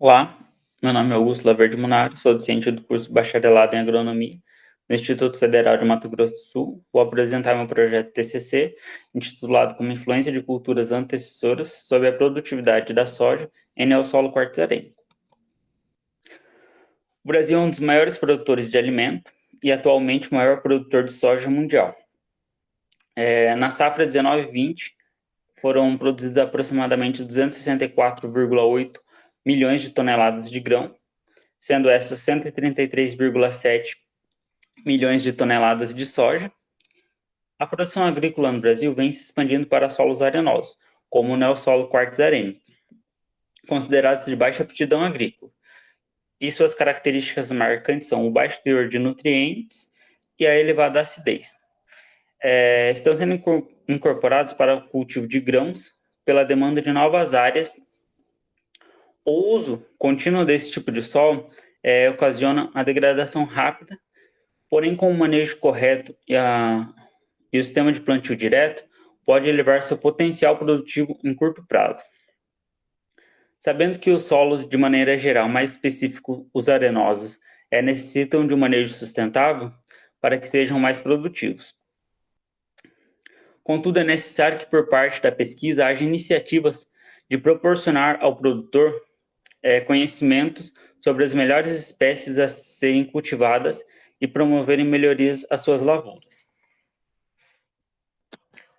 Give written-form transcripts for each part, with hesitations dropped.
Olá, meu nome é Augusto Laverde Munaro, sou docente do curso Bacharelado em Agronomia do Instituto Federal de Mato Grosso do Sul. Vou apresentar meu projeto TCC, intitulado Como Influência de Culturas Antecessoras sobre a Produtividade da Soja em Neossolo Quartzo-Arênico. O Brasil é um dos maiores produtores de alimento e atualmente o maior produtor de soja mundial. Na safra 19/20, foram produzidos aproximadamente 264,8 milhões de toneladas de grão, sendo essas 133,7 milhões de toneladas de soja. A produção agrícola no Brasil vem se expandindo para solos arenosos, como o neossolo quartzo-arênico, considerados de baixa aptidão agrícola. E suas características marcantes são o baixo teor de nutrientes e a elevada acidez. Estão sendo incorporados para o cultivo de grãos pela demanda de novas áreas. O uso contínuo desse tipo de solo ocasiona a degradação rápida, porém com o manejo correto e o sistema de plantio direto pode elevar seu potencial produtivo em curto prazo. Sabendo que os solos, de maneira geral, mais específico os arenosos, necessitam de um manejo sustentável para que sejam mais produtivos. Contudo, é necessário que por parte da pesquisa haja iniciativas de proporcionar ao produtor conhecimentos sobre as melhores espécies a serem cultivadas e promoverem melhorias às suas lavouras.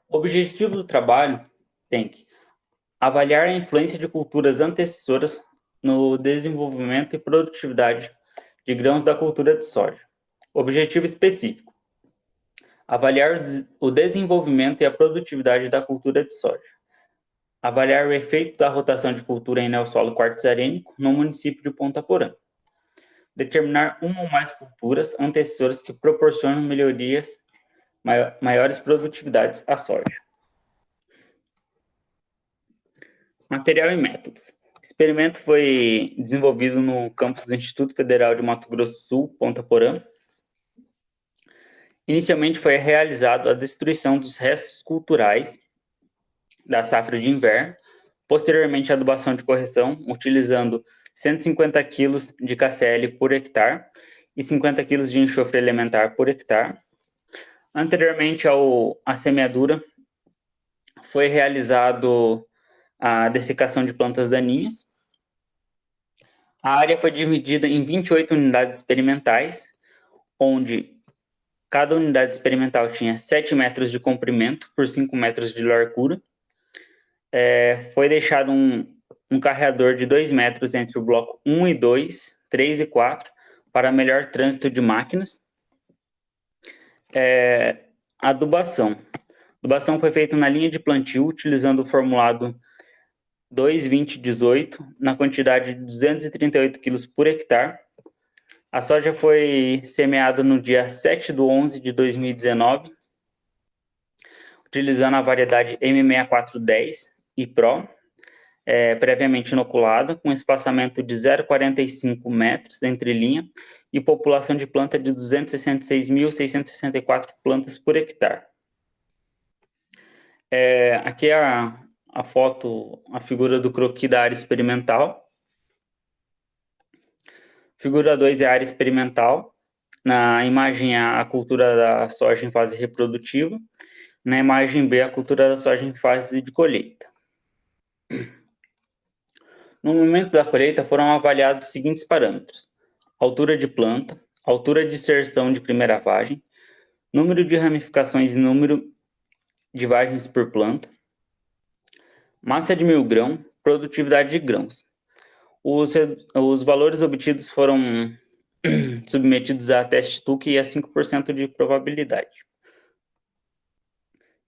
O objetivo do trabalho tem que avaliar a influência de culturas antecessoras no desenvolvimento e produtividade de grãos da cultura de soja. Objetivo específico: avaliar o desenvolvimento e a produtividade da cultura de soja. Avaliar o efeito da rotação de cultura em neossolo quartzo-arênico no município de Ponta Porã. Determinar uma ou mais culturas antecessoras que proporcionam melhorias, maiores produtividades à soja. Material e métodos. O experimento foi desenvolvido no campus do Instituto Federal de Mato Grosso do Sul, Ponta Porã. Inicialmente foi realizada a destruição dos restos culturais da safra de inverno, posteriormente a adubação de correção, utilizando 150 kg de KCl por hectare e 50 kg de enxofre elementar por hectare. Anteriormente à semeadura, foi realizado a dessecação de plantas daninhas. A área foi dividida em 28 unidades experimentais, onde cada unidade experimental tinha 7 metros de comprimento por 5 metros de largura. Foi deixado um carreador de 2 metros entre o bloco 1 e 2, 3 e 4, para melhor trânsito de máquinas. Adubação. A adubação foi feita na linha de plantio, utilizando o formulado 2,20,18, na quantidade de 238 kg por hectare. A soja foi semeada no dia 7/11 de 2019, utilizando a variedade M6410 e Pro, previamente inoculada, com espaçamento de 0,45 metros entre linha e população de planta de 266.664 plantas por hectare. Aqui é a foto, a figura do croquis da área experimental. Figura 2 é a área experimental. Na imagem A, a cultura da soja em fase reprodutiva. Na imagem B, a cultura da soja em fase de colheita. No momento da colheita foram avaliados os seguintes parâmetros: altura de planta, altura de inserção de primeira vagem, número de ramificações e número de vagens por planta, massa de mil grão, produtividade de grãos. Os valores obtidos foram submetidos a teste Tuck e a 5% de probabilidade.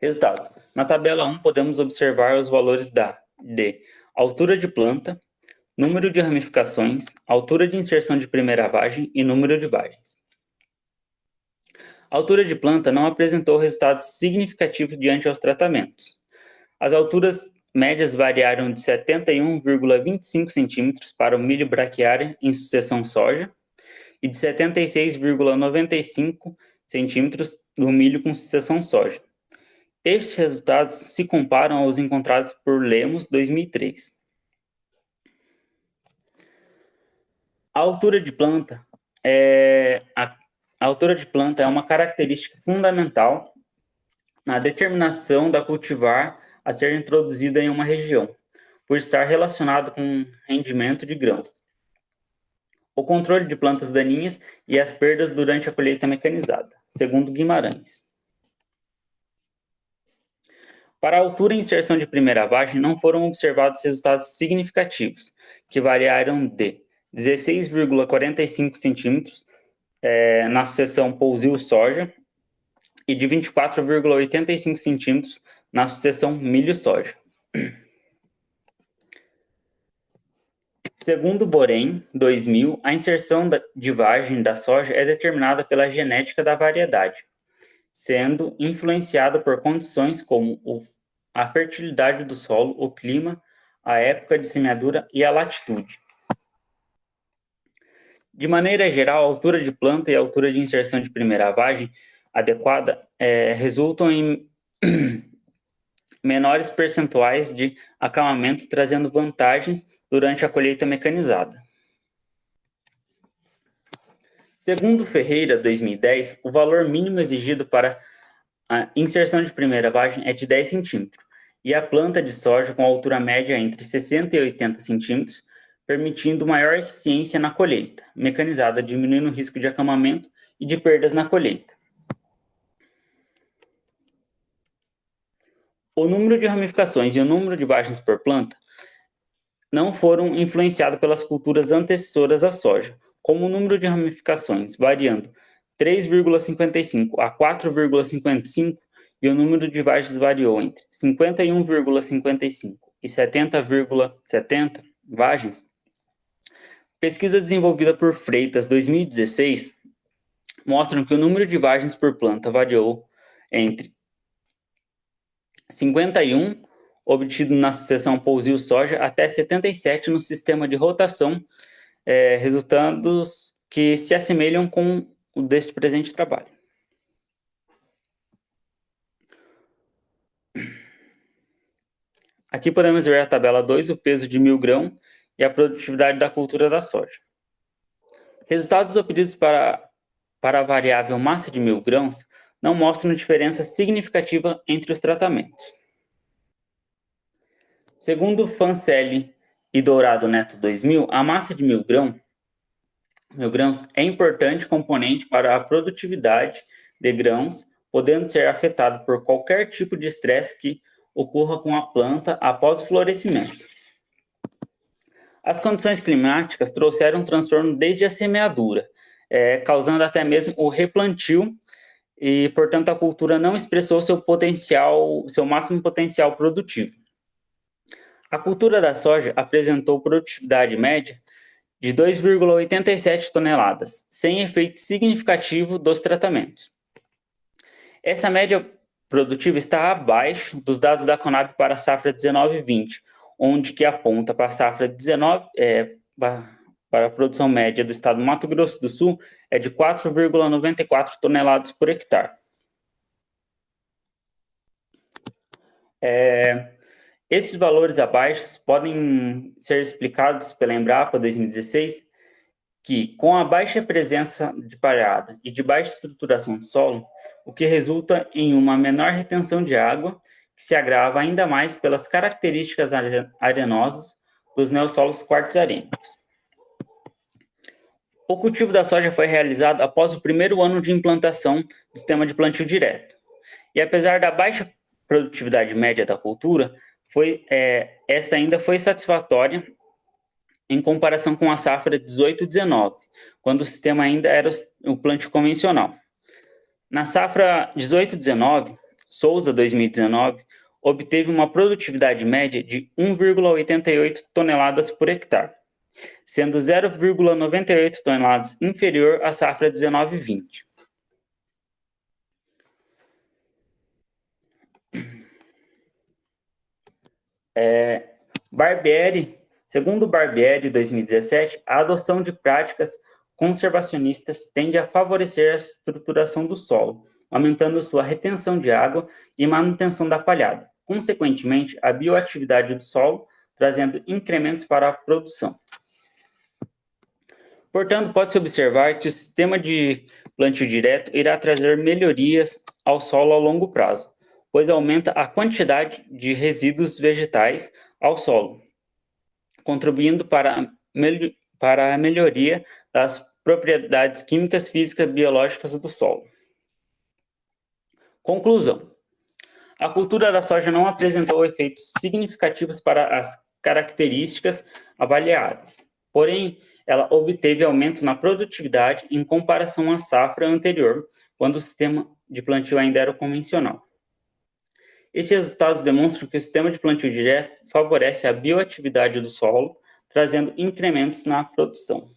Resultados. Na tabela 1, podemos observar os valores de altura de planta, número de ramificações, altura de inserção de primeira vagem e número de vagens. A altura de planta não apresentou resultados significativos diante aos tratamentos. As alturas médias variaram de 71,25 centímetros para o milho braquiária em sucessão soja e de 76,95 centímetros do milho com sucessão soja. Estes resultados se comparam aos encontrados por Lemos 2003. A altura de planta a altura de planta é uma característica fundamental na determinação da cultivar a ser introduzida em uma região, por estar relacionado com rendimento de grãos, o controle de plantas daninhas e as perdas durante a colheita mecanizada, segundo Guimarães. Para a altura e inserção de primeira vagem, não foram observados resultados significativos, que variaram de 16,45 centímetros na sucessão pousio-soja e de 24,85 centímetros na sucessão milho-soja. Segundo Borém, 2000, a inserção de vagem da soja é determinada pela genética da variedade, sendo influenciada por condições como a fertilidade do solo, o clima, a época de semeadura e a latitude. De maneira geral, a altura de planta e a altura de inserção de primeira vagem adequada resultam em menores percentuais de acamamento, trazendo vantagens durante a colheita mecanizada. Segundo Ferreira, 2010, o valor mínimo exigido para a inserção de primeira vagem é de 10 centímetros, e a planta de soja com altura média entre 60 e 80 centímetros, permitindo maior eficiência na colheita mecanizada, diminuindo o risco de acamamento e de perdas na colheita. O número de ramificações e o número de vagens por planta não foram influenciados pelas culturas antecessoras à soja, como o número de ramificações variando 3,55 a 4,55 e o número de vagens variou entre 51,55 e 70,70 vagens. Pesquisa desenvolvida por Freitas 2016 mostram que o número de vagens por planta variou entre 51 obtido na sucessão pousio-soja até 77 no sistema de rotação, resultados que se assemelham com o deste presente trabalho. Aqui podemos ver a tabela 2, o peso de 1.000 grãos e a produtividade da cultura da soja. Resultados obtidos para a variável massa de 1.000 grãos não mostram diferença significativa entre os tratamentos. Segundo Fancelli e Dourado Neto 2000, a massa de 1.000 grãos é importante componente para a produtividade de grãos, podendo ser afetado por qualquer tipo de estresse que ocorra com a planta após o florescimento. As condições climáticas trouxeram um transtorno desde a semeadura, causando até mesmo o replantio e, portanto, a cultura não expressou seu máximo potencial produtivo. A cultura da soja apresentou produtividade média de 2,87 toneladas, sem efeito significativo dos tratamentos. Essa média produtiva está abaixo dos dados da Conab para a safra 19/20, onde que aponta para a safra 19, para a produção média do estado do Mato Grosso do Sul, é de 4,94 toneladas por hectare. Esses valores abaixo podem ser explicados pela Embrapa 2016, que com a baixa presença de palhada e de baixa estruturação do solo, o que resulta em uma menor retenção de água, que se agrava ainda mais pelas características arenosas dos neossolos quartzarênicos. O cultivo da soja foi realizado após o primeiro ano de implantação do sistema de plantio direto. E apesar da baixa produtividade média da cultura, esta ainda foi satisfatória em comparação com a safra 18/19, quando o sistema ainda era o plantio convencional. Na safra 18/19, Souza 2019 obteve uma produtividade média de 1,88 toneladas por hectare, sendo 0,98 toneladas inferior à safra 19/20. Segundo Barbieri, 2017, a adoção de práticas conservacionistas tende a favorecer a estruturação do solo, aumentando sua retenção de água e manutenção da palhada, consequentemente, a bioatividade do solo, trazendo incrementos para a produção. Portanto, pode-se observar que o sistema de plantio direto irá trazer melhorias ao solo ao longo prazo, pois aumenta a quantidade de resíduos vegetais ao solo, contribuindo para a melhoria das propriedades químicas, físicas e biológicas do solo. Conclusão: a cultura da soja não apresentou efeitos significativos para as características avaliadas, porém, ela obteve aumento na produtividade em comparação à safra anterior, quando o sistema de plantio ainda era convencional. Estes resultados demonstram que o sistema de plantio direto favorece a bioatividade do solo, trazendo incrementos na produção.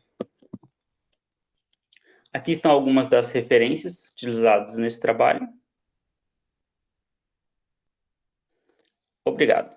Aqui estão algumas das referências utilizadas nesse trabalho. Obrigado.